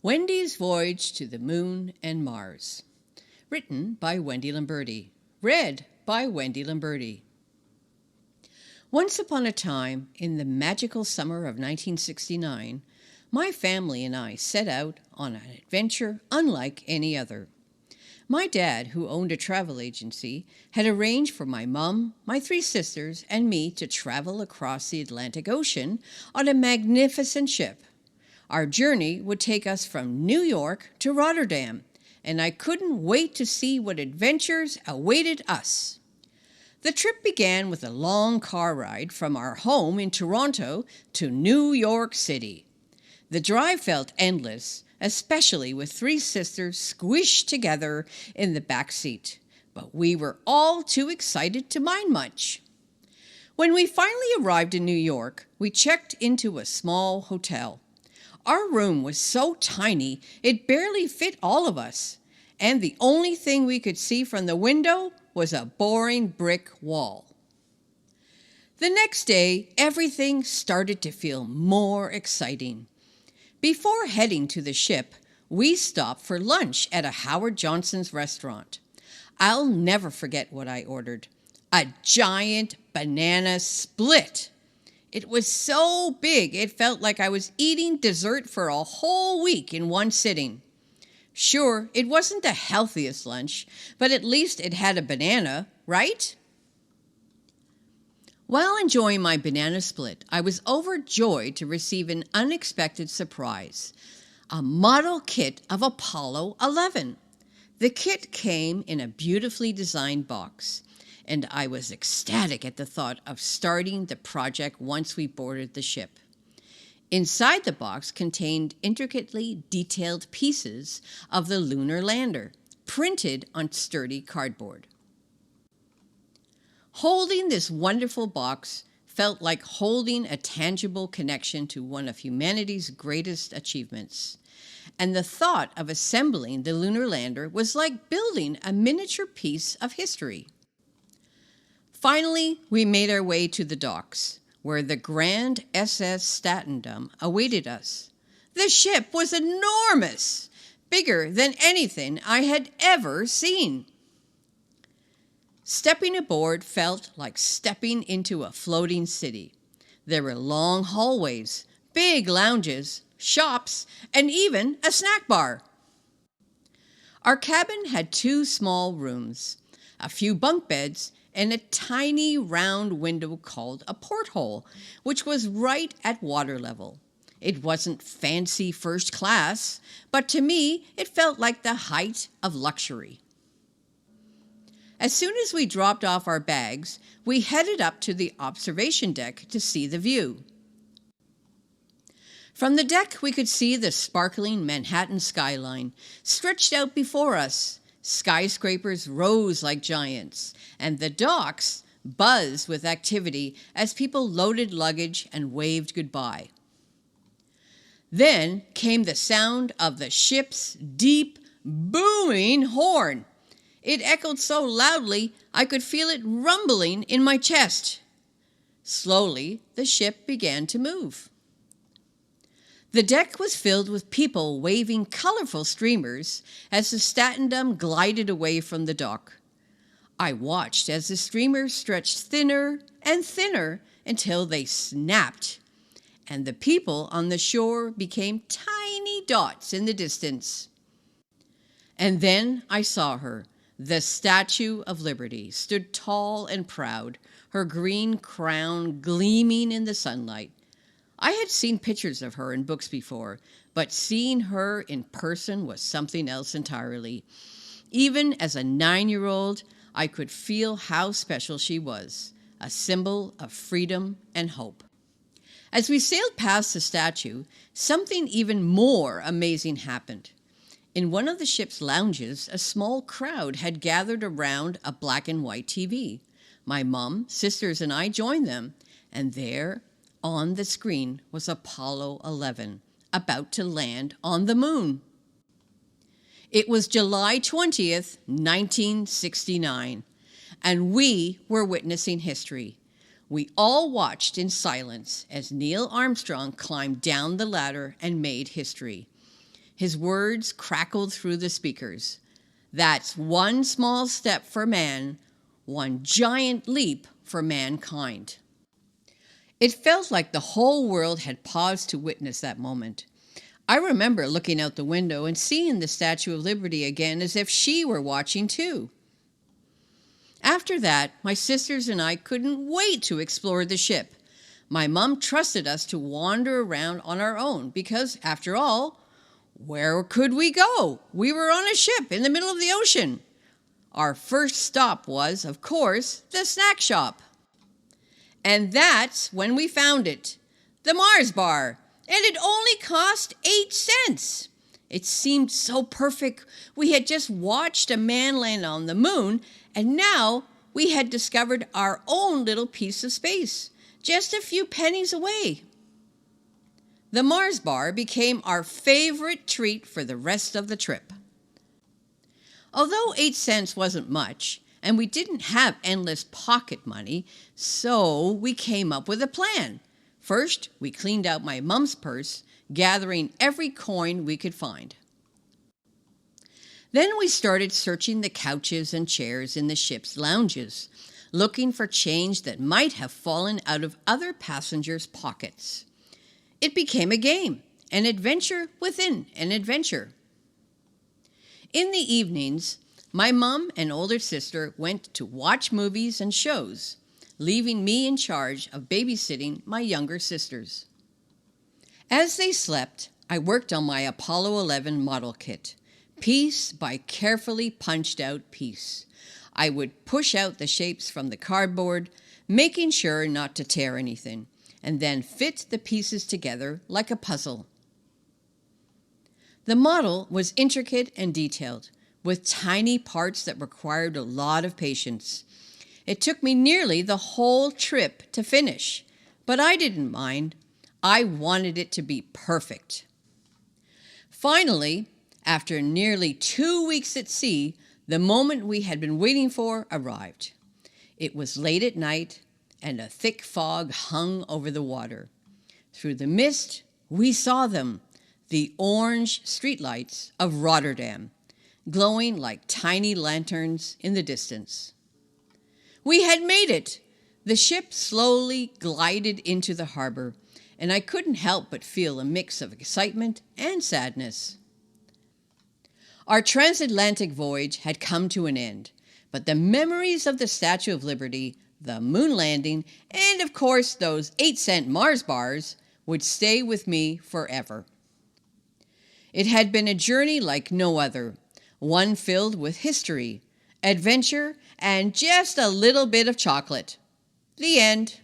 Wendy's Voyage to the Moon and Mars. Written by Wendy Lamberti. Read by Wendy Lamberti. Once upon a time, in the magical summer of 1969, my family and I set out on an adventure unlike any other. My dad, who owned a travel agency, had arranged for my mom, my three sisters, and me to travel across the Atlantic Ocean on a magnificent ship. Our journey would take us from New York to Rotterdam, and I couldn't wait to see what adventures awaited us. The trip began with a long car ride from our home in Toronto to New York City. The drive felt endless, especially with three sisters squished together in the back seat, but we were all too excited to mind much. When we finally arrived in New York, we checked into a small hotel. Our room was so tiny it barely fit all of us, and the only thing we could see from the window was a boring brick wall. The next day, everything started to feel more exciting. Before heading to the ship, we stopped for lunch at a Howard Johnson's restaurant. I'll never forget what I ordered: a giant banana split. It was so big it felt like I was eating dessert for a whole week in one sitting. Sure, it wasn't the healthiest lunch, but at least it had a banana, right? While enjoying my banana split, I was overjoyed to receive an unexpected surprise: a model kit of Apollo 11. The kit came in a beautifully designed box, and I was ecstatic at the thought of starting the project once we boarded the ship. Inside the box contained intricately detailed pieces of the lunar lander, printed on sturdy cardboard. Holding this wonderful box felt like holding a tangible connection to one of humanity's greatest achievements. And the thought of assembling the lunar lander was like building a miniature piece of history. Finally, we made our way to the docks, where the grand SS Statendam awaited us. The ship was enormous, bigger than anything I had ever seen. Stepping aboard felt like stepping into a floating city. There were long hallways, big lounges, shops, and even a snack bar. Our cabin had two small rooms, a few bunk beds, and a tiny round window called a porthole, which was right at water level. It wasn't fancy first class, but to me it felt like the height of luxury. As soon as we dropped off our bags, we headed up to the observation deck to see the view. From the deck we could see the sparkling Manhattan skyline stretched out before us. Skyscrapers rose like giants, and the docks buzzed with activity as people loaded luggage and waved goodbye. Then came the sound of the ship's deep, booming horn. It echoed so loudly I could feel it rumbling in my chest. Slowly, the ship began to move. The deck was filled with people waving colorful streamers as the Statendam glided away from the dock. I watched as the streamers stretched thinner and thinner until they snapped, and the people on the shore became tiny dots in the distance. And then I saw her. The Statue of Liberty stood tall and proud, her green crown gleaming in the sunlight. I had seen pictures of her in books before, but seeing her in person was something else entirely. Even as a 9-year-old, I could feel how special she was, a symbol of freedom and hope. As we sailed past the statue, something even more amazing happened. In one of the ship's lounges, a small crowd had gathered around a black and white TV. My mom, sisters, and I joined them, and there, on the screen, was Apollo 11, about to land on the moon. It was July 20th, 1969, and we were witnessing history. We all watched in silence as Neil Armstrong climbed down the ladder and made history. His words crackled through the speakers. That's one small step for man, one giant leap for mankind. It felt like the whole world had paused to witness that moment. I remember looking out the window and seeing the Statue of Liberty again as if she were watching too. After that, my sisters and I couldn't wait to explore the ship. My mom trusted us to wander around on our own because, after all, where could we go? We were on a ship in the middle of the ocean. Our first stop was, of course, the snack shop. And that's when we found it, the Mars bar, and it only cost 8 cents. It seemed so perfect. We had just watched a man land on the moon, and now we had discovered our own little piece of space, just a few pennies away. The Mars bar became our favorite treat for the rest of the trip. Although 8 cents wasn't much, and we didn't have endless pocket money, so we came up with a plan. First, we cleaned out my mom's purse, gathering every coin we could find. Then we started searching the couches and chairs in the ship's lounges, looking for change that might have fallen out of other passengers' pockets. It became a game, an adventure within an adventure. In the evenings, my mom and older sister went to watch movies and shows, leaving me in charge of babysitting my younger sisters. As they slept, I worked on my Apollo 11 model kit, piece by carefully punched out piece. I would push out the shapes from the cardboard, making sure not to tear anything, and then fit the pieces together like a puzzle. The model was intricate and detailed, with tiny parts that required a lot of patience. It took me nearly the whole trip to finish, but I didn't mind. I wanted it to be perfect. Finally, after nearly 2 weeks at sea, the moment we had been waiting for arrived. It was late at night, and a thick fog hung over the water. Through the mist, we saw them, the orange streetlights of Rotterdam, glowing like tiny lanterns in the distance. We had made it. The ship slowly glided into the harbor, and I couldn't help but feel a mix of excitement and sadness. Our transatlantic voyage had come to an end, but the memories of the Statue of Liberty, the moon landing, and of course those 8-cent Mars bars would stay with me forever. It had been a journey like no other, one filled with history, adventure, and just a little bit of chocolate. The end.